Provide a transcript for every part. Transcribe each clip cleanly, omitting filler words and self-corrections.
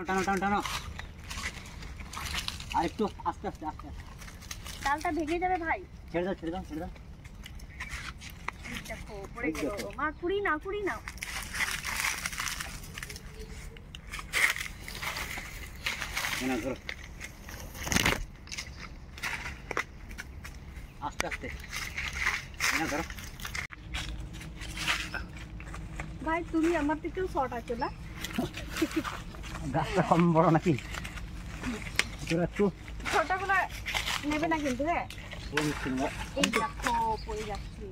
টানো টানো টানো, আর একটু আস্তে আস্তে আস্তে আস্তে। ডালটা ভেঙে যাবে ভাই। ছেড়ে দাও ছেড়ে দাও ছেড়ে দাও। দেখো পড়ে গেল। মা কুড়ি না কুড়ি না। না ধরো আস্তে আস্তে, না ধরো। ভাই তুমি আমার থেকেও শর্ট আছো না? গাছটা কম বড় নাকি? একটু ছোটগুলো নেবে না কিন্তু। হ্যাঁ এই দেখো পড়ে যাচ্ছে।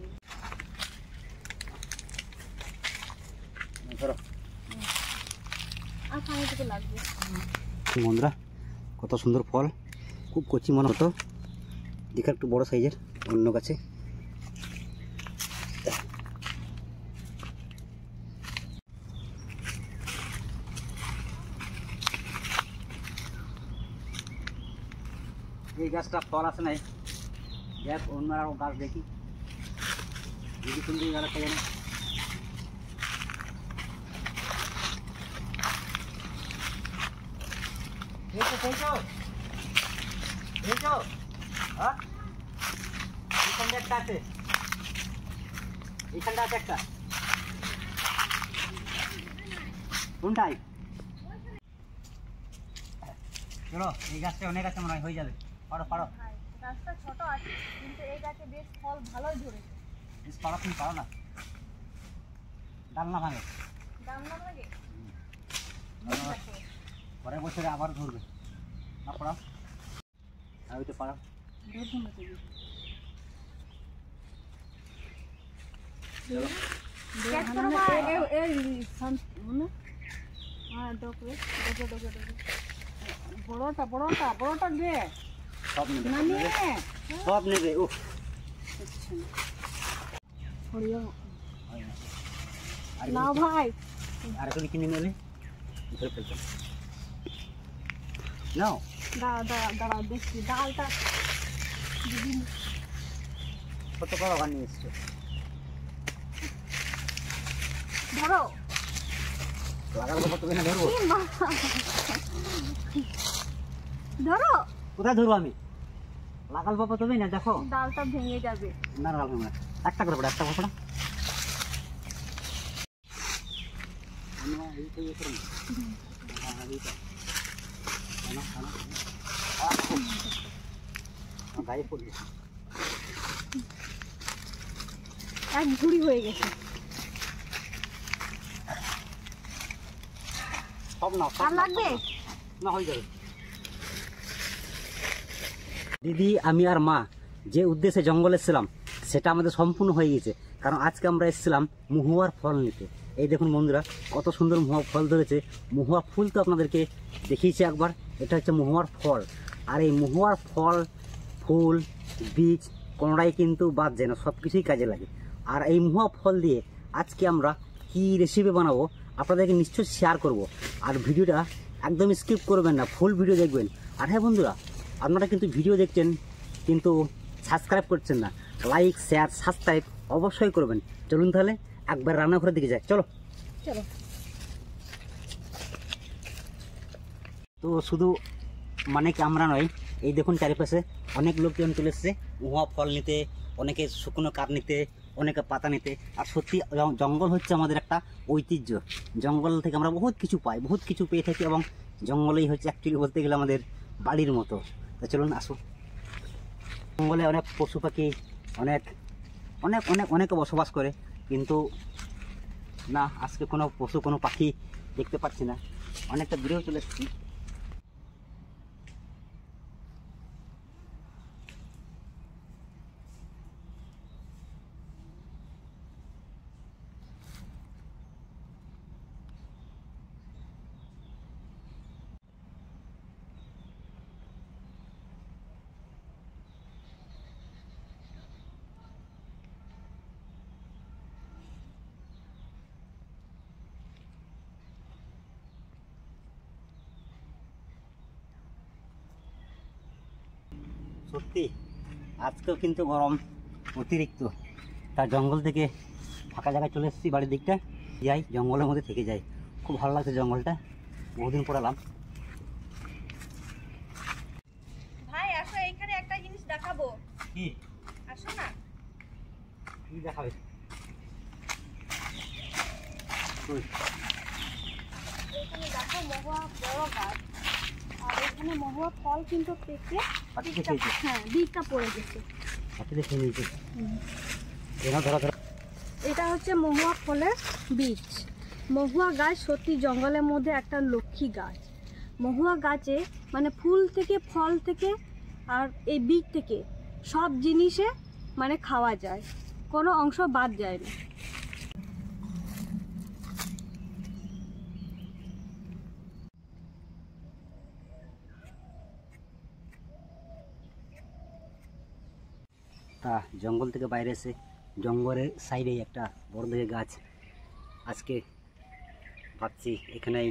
ধরো। আর খাওয়া থেকে লাগবে। বন্ধুরা কত সুন্দর ফল, খুব কচি মনে হতো, দেখে একটু বড় সাইজের অন্য গাছে। এই গাছটা ফল আছে নাই, দেখ অন্য আরো গাছ দেখি যদি সুন্দর গাছ থাকে না। একটা আছে, এইখানটা আছে একটা। কোনটাই? চলো এই গাছটা অনেক আছে মনে হয়, হয়ে যাবে। পারো পারো। গাছটা ছোট আছে কিন্তু এই গাছে বেশ ফল ভালোই ধরেছে। বেশ পারো, তুমি পারো না, ডাল না ভাঙে। দাম না লাগে? পরের বছরে আবার ধরবে না, পড়াও আর ওইটা পারো। বড়টা বড়টা বড়টা দে। সব নেবে সব নেবে। ও না ভাই আর এখন কিনে নিলে ধরে ফেলতে নাও। দাঁড়া দেখছি ডালটা কত বড় গান নিয়ে এসছো, ধরো। লাগার কথা তুমি না ধরবো? ধরো। কোথায় ধরবো আমি? লাগাল বাবা তুমি না, দেখো ডালটা ভেঙে যাবে। না লাগাবো না, একটা করে পড়ে একটা করে পড়া। গায়ে পড়বে, এক ঝুড়ি হয়ে গেছে। সব না আর লাগবে না, হয়ে যাবে। দিদি আমি আর মা যে উদ্দেশ্যে জঙ্গলে এসেছিলাম সেটা আমাদের সম্পূর্ণ হয়ে গেছে, কারণ আজকে আমরা এসেছিলাম মহুয়ার ফল নিতে। এই দেখুন বন্ধুরা কত সুন্দর মহুয়া ফল ধরেছে। মহুয়া ফুল তো আপনাদেরকে দেখিয়েছি একবার, এটা হচ্ছে মহুয়ার ফল। আর এই মহুয়ার ফল ফুল বীজ কোনোটাই কিন্তু বাদ যায় না, সব কিছুই কাজে লাগে। আর এই মহুয়া ফল দিয়ে আজকে আমরা কি রেসিপি বানাবো আপনাদেরকে নিশ্চয়ই শেয়ার করব। আর ভিডিওটা একদম স্কিপ করবেন না, ফুল ভিডিও দেখবেন। আর হ্যাঁ বন্ধুরা, আপনারা কিন্তু ভিডিও দেখছেন কিন্তু সাবস্ক্রাইব করছেন না, লাইক শেয়ার সাবস্ক্রাইব অবশ্যই করবেন। চলুন তাহলে একবার রান্নাঘরের দিকে যাই, চলো চলো। তো শুধু মানে কি আমরা নয়, এই দেখুন চারিপাশে অনেক লোকজন চলে এসছে মহুয়া ফল নিতে, অনেকে শুকনো কাঠ নিতে, অনেকে পাতা নিতে। আর সত্যি জঙ্গল হচ্ছে আমাদের একটা ঐতিহ্য, জঙ্গল থেকে আমরা বহুত কিছু পাই, বহুত কিছু পেয়ে থাকি, এবং জঙ্গলেই হচ্ছে অ্যাকচুয়ালি বলতে গেলে আমাদের বাড়ির মতো। তো চলুন আসুন। জঙ্গলে অনেক পশু পাখি অনেক অনেক অনেক অনেকে বসবাস করে, কিন্তু না আজকে কোনো পশু কোনো পাখি দেখতে পাচ্ছি না, অনেকটা দূরেও চলে এসেছি। সত্যি আজকেও কিন্তু গরম অতিরিক্ত, তার জঙ্গল থেকে ফাঁকা জায়গায় চলে এসেছি বাড়ির দিকটা, যাই জঙ্গলের মধ্যে থেকে যাই। খুব ভালো লাগছে জঙ্গলটা, বহুদিন পর এলাম। ভাই আসো, এইখানে একটা জিনিস দেখাবো। কি আসো না। কি দেখাবে? এখানে দেখো মহুয়া বড় গাছ, আর এখানে মহুয়া ফল কিন্তু পেকে পাখিতে খেয়েছে, হ্যাঁ বীজটা পড়ে গেছে। পাখিতে খেয়ে নিয়েছে। এরা ধরা ধরা। এটা হচ্ছে মহুয়া ফলের বীজ। মহুয়া গাছ সত্যি জঙ্গলের মধ্যে একটা লক্ষ্মী গাছ। মহুয়া গাছে মানে ফুল থেকে, ফল থেকে আর এই বীজ থেকে সব জিনিসে মানে খাওয়া যায়, কোনো অংশ বাদ যায় না। তা জঙ্গল থেকে বাইরে এসে জঙ্গলের সাইডে একটা বড় দেখে গাছ, আজকে ভাবছি এখানেই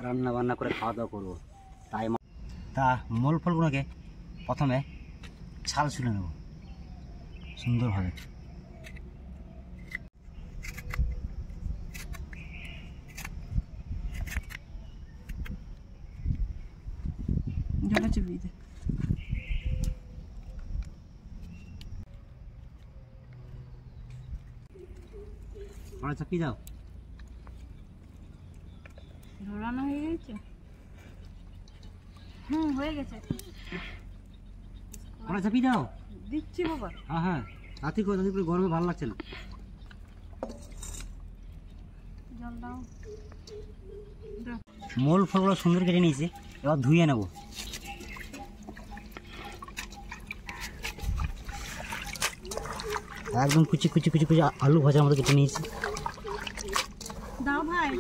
রান্না বান্না করে খাওয়া দাওয়া করবো। তাই তা মূল ফলগুলোকে প্রথমে ছাল ছুলে নেব সুন্দরভাবে। জলে চিবিয়ে দে। চাপিয়ে দাও। রান্না হয়ে গেছে? হয়ে গেছে। চাপিয়ে দাও। দিচ্ছি বাবা। হ্যাঁ হ্যাঁ, তাতে করে গরমে ভালো লাগছে না। জল দাও। মূল ফলগুলো সুন্দর কেটে নিয়েছি, এবার ধুয়ে নেব। একদম কুচি কুচি কুচি কুচি আলু ভাজার মতো কেটে নিয়েছি। দাও ভাই।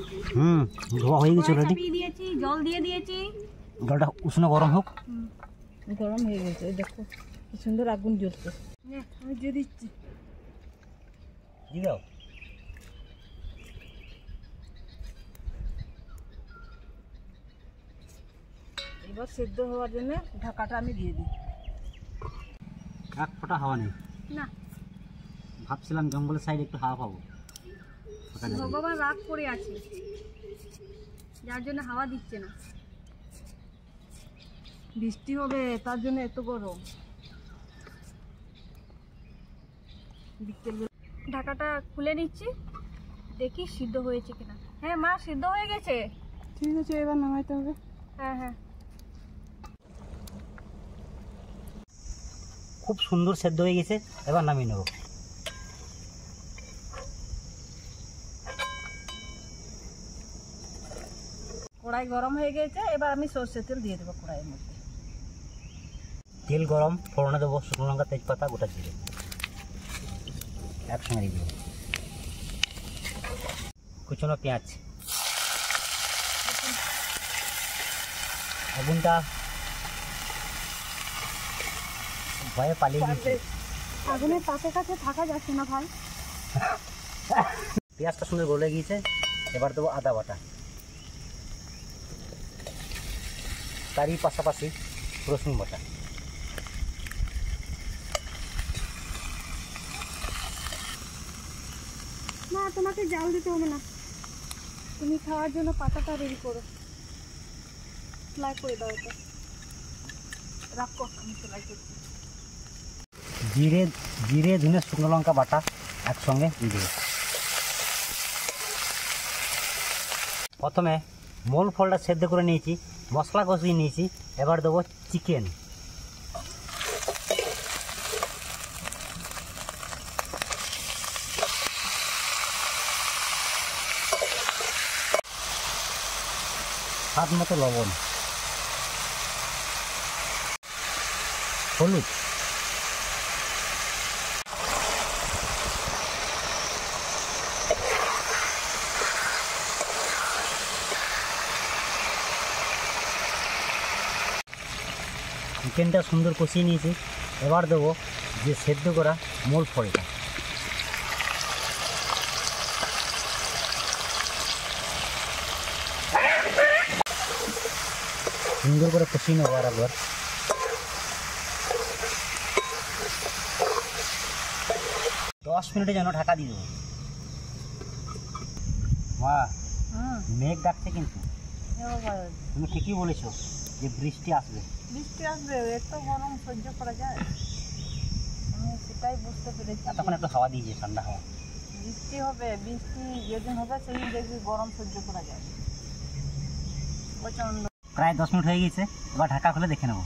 ধোয়া হয়ে গেছে অলরেডি। চাপিয়ে দিয়েছি, জল দিয়ে দিয়েছি। জলটা উষ্ণ গরম হোক। গরম হয়ে গেছে, দেখো কি সুন্দর আগুন জ্বলছে। আমি দিয়ে দিচ্ছি। দিয়ে দাও। এবার সেদ্ধ হওয়ার জন্য ঢাকাটা আমি দিয়ে দিই। এক ফোঁটা হাওয়া নেই। না, ভাবছিলাম জঙ্গলের সাইডে একটু হাওয়া পাবো। ভগবান রাগ করে আছে, যার জন্য হাওয়া দিচ্ছে না। বৃষ্টি হবে তার জন্য এত গরম। ঢাকাটা খুলে নিচ্ছি, দেখি সিদ্ধ হয়েছে কিনা। হ্যাঁ মা, সিদ্ধ হয়ে গেছে। ঠিক আছে, এবার নামাইতে হবে। হ্যাঁ হ্যাঁ, খুব সুন্দর সেদ্ধ হয়ে গেছে, এবার নামিয়ে নেব। কড়াই গরম হয়ে গেছে, এবার আমি সর্ষের তেল দিয়ে দেবো কড়াইয়ের মধ্যে। তেল গরম, ফোড়নে দেবো শুকনো লঙ্কা, তেজপাতা, গোটা জিরে একসঙ্গে দিয়ে দেবো। কুচনো পেঁয়াজ। আগুনটা ভয়ে পালিয়ে গেছে। আগুনের পাশে কাছে থাকা যাচ্ছে না ভাই। পেঁয়াজটা সুন্দর গলে গিয়েছে, এবার দেবো আদা বাটা, তারই পাশাপাশি রসুন বাটা। না, তোমাকে জাল দিতে হবে না, তুমি খাওয়ার জন্য পাতাটা রেডি করো। ফ্রাই করে দাও, এটা রাখো, আমি ফ্রাই করছি। জিরে জিরে ধনে শুকনো লঙ্কা বাটা একসঙ্গে দিয়ে দেবো। প্রথমে মূল ফলটা সেদ্ধ করে নিয়েছি, মশলা কষিয়ে নিয়েছি, এবার দেবো চিকেন। স্বাদ মতো লবণ, হলুদ, চিকেনটা সুন্দর কষিয়ে নিয়েছি, এবার দেবো যে সেদ্ধ করা মূল ফলটা। সুন্দর করে কষিয়ে নেবো আর একবার। 10 মিনিটের জন্য ঢাকা দিয়ে দেবো। মা মেঘ ডাকছে কিন্তু তুমি ঠিকই বলেছো যে বৃষ্টি আসবে। বৃষ্টি আসবে, এত গরম সহ্য করা যায়? আমি সেটাই বুঝতে পেরেছি। তখন একটু হাওয়া দিয়েছে, ঠান্ডা হাওয়া। বৃষ্টি হবে, বৃষ্টি যেদিন হবে সেদিন দেখবি গরম সহ্য করা যায় প্রচন্ড। প্রায় 10 মিনিট হয়ে গেছে, এবার ঢাকা খুলে দেখে নেব।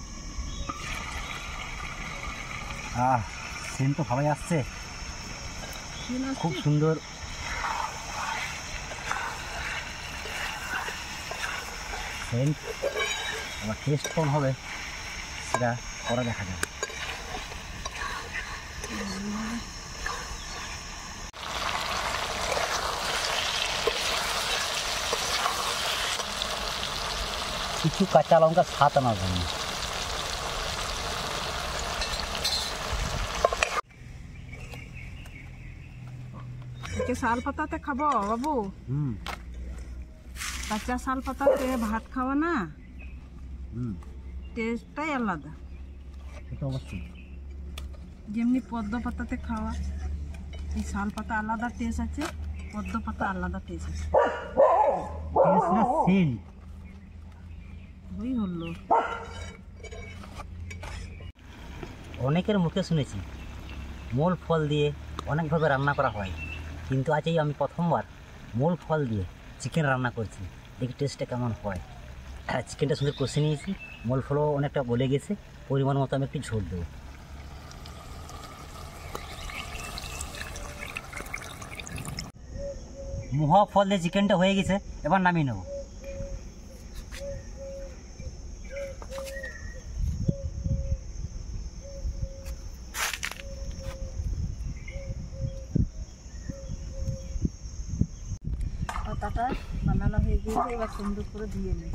সেন্ট তো ভালোই আসছে, খুব সুন্দর। সেন্ট আবার টেস্ট কেমন হবে সেটা পরে দেখা যাবে। কিছু কাঁচা লঙ্কা স্বাদ আনার জন্য। শাল পাতাতে খাবো বাবু, কাঁচা শাল পাতাতে ভাত খাওয়া না, টেস্টটাই আলাদা। সেটা অবশ্যই। যেমনি পদ্ম পাতাতে খাওয়া, এই শাল পাতা আলাদা টেস্ট আছে, পদ্ম পাতা আলাদা টেস্ট আছে। ওই হলো। অনেকের মুখে শুনেছি মূল ফল দিয়ে অনেকভাবে রান্না করা হয়, কিন্তু আজ এই আমি প্রথমবার মূল ফল দিয়ে চিকেন রান্না করছি। দেখি টেস্টটা কেমন হয়। চিকেনটা সুন্দর কষে নিয়েছি, মূল ফলও অনেকটা গলে গেছে, পরিমাণ মতো আমি একটু ঝোল দেবো। মহা ফল দিয়ে চিকেনটা হয়ে গেছে, এবার নামিয়ে নেব। পাতাটা বানানো হয়ে গিয়েছে, এবার সুন্দর করে ধুয়ে নিই।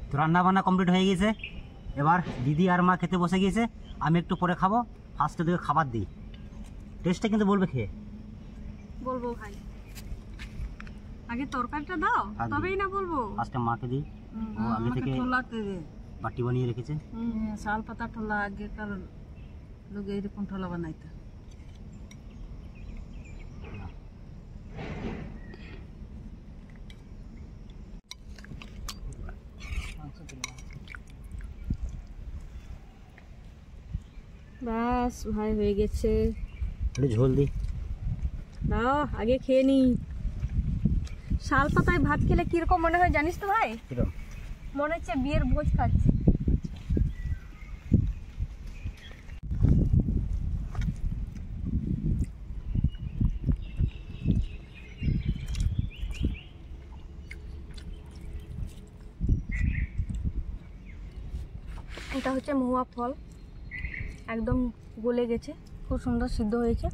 তো রান্না বান্না কমপ্লিট হয়ে গেছে, এবার দিদি আর মা খেতে বসে গিয়েছে, আমি একটু পরে খাবো। ফার্স্টে দিকে খাবার দিই, টেস্টটা কিন্তু বলবে খেয়ে। বলবো ভাই, আগে তরকারিটা দাও তবেই না বলবো। ফার্স্টে মাকে দিই, ও আগে থেকে বাটি বানিয়ে রেখেছে। শাল পাতা ঠোলা আগেকার লোক এইরকম ঠোলা বানাইতো। বাস ভাই হয়ে গেছে, একটু ঝোল দিই। দাও আগে খেয়ে নি। শাল পাতায় ভাত খেলে কিরকম মনে হয় জানিস তো ভাই? কিরকম মনে হচ্ছে বিয়ের ভোজ খাচ্ছি। এটা হচ্ছে মহুয়া ফল, একদম গলে গেছে, খুব সুন্দর সিদ্ধ হয়েছে।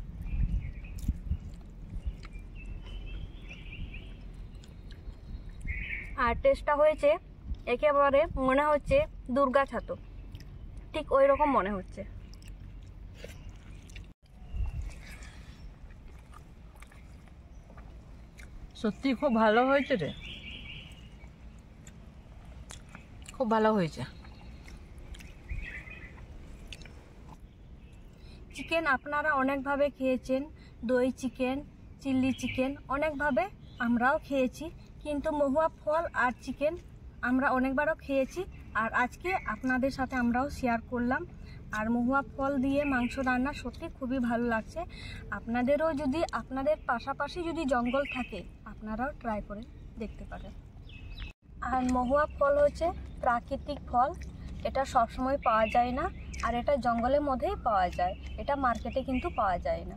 আর টেস্টটা হয়েছে একেবারে মনে হচ্ছে দুর্গা ছাতু, ঠিক ওই রকম মনে হচ্ছে। সত্যি খুব ভালো হয়েছে রে, খুব ভালো হয়েছে। চিকেন আপনারা অনেকভাবে খেয়েছেন, দই চিকেন, চিলি চিকেন, অনেকভাবে আমরাও খেয়েছি, কিন্তু মহুয়া ফল আর চিকেন আমরা অনেকবারও খেয়েছি। আর আজকে আপনাদের সাথে আমরাও শেয়ার করলাম। আর মহুয়া ফল দিয়ে মাংস রান্না সত্যি খুবই ভালো লাগছে। আপনাদেরও যদি আপনাদের পাশাপাশি যদি জঙ্গল থাকে আপনারাও ট্রাই করে দেখতে পারেন। আর মহুয়া ফল হচ্ছে প্রাকৃতিক ফল, এটা সবসময় পাওয়া যায় না, আর এটা জঙ্গলের মধ্যেই পাওয়া যায়, এটা মার্কেটে কিন্তু পাওয়া যায় না।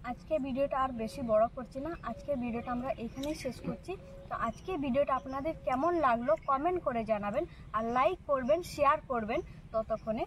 আজকে ভিডিওটা আর বেশি বড় করছি না, আজকে ভিডিওটা আমরা এখানেই শেষ করছি। তো আজকে ভিডিওটা আপনাদের কেমন লাগলো কমেন্ট করে জানাবেন, আর লাইক করবেন, শেয়ার করবেন। ততক্ষণে